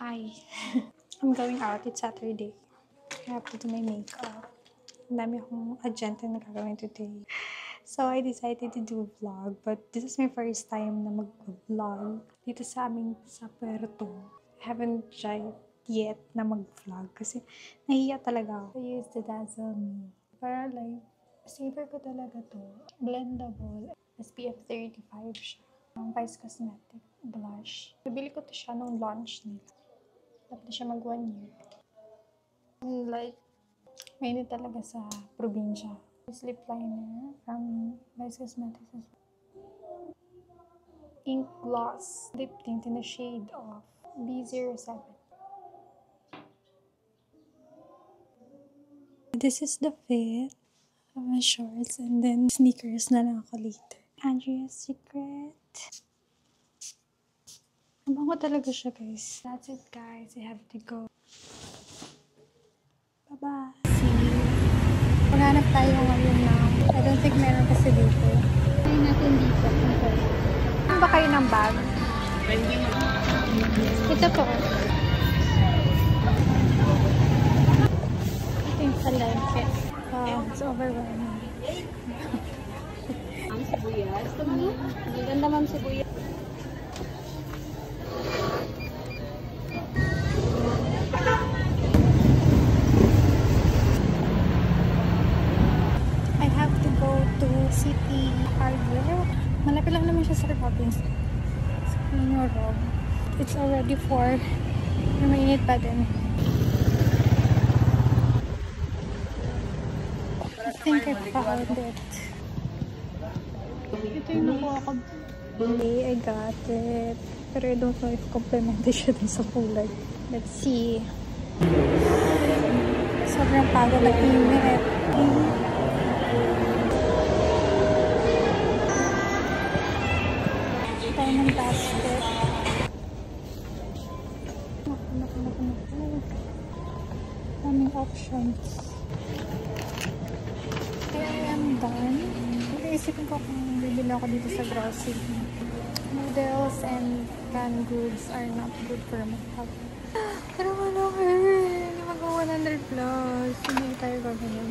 Hi. I'm going out. It's Saturday. I have to do my makeup. Ang dami akong agenda na gagawin today. So, I decided to do a vlog. But this is my first time na mag-vlog dito sa aming sa Puerto. I haven't tried yet na mag-vlog kasi nahiya talaga ako. I used the Dazzle Me. Para like, saver ko talaga to. Blendable. SPF 35 siya. Vice Cosmetic blush. Nabili ko to siya nung launch nila. Dapat na siya mag 1 year. And like, mainit talaga sa probinsya. This lip liner from Vice Cosmetics. Ink gloss lip tint in the shade of B07. This is the fit of my shorts and then sneakers na lang ako later. Andrea's Secret. Mabango talaga siya, guys. That's it, guys. I have to go. Bye-bye. See you. Maghanap tayo ngayon na. I don't think meron kasi dito. Ay, natin dito. Ano ba kayo ng bag? Ito po. Ito yung palengke. Wow, it's overwhelming. Ma'am sibuyas. Ang ganda, ma'am sibuyas. I have to go to City Hardware. Malapit lang naman siya sa Robinson. Sa Pino Rob. It's already 4. Pero mainit pa din. I think I found it. Ito yung nakuha ko. Okay, I got it. Pero I don't know if complementary siya dun sa kulay. Let's see. Sobrang pagod at init. Tayo ng basket. Naku. Daming options. I am done. Naisipin ko kung bibili ako dito sa grocery. Noodles and canned goods are not good for my health. Pero wala, hindi mag 100 plus. Hindi tayo gagawin.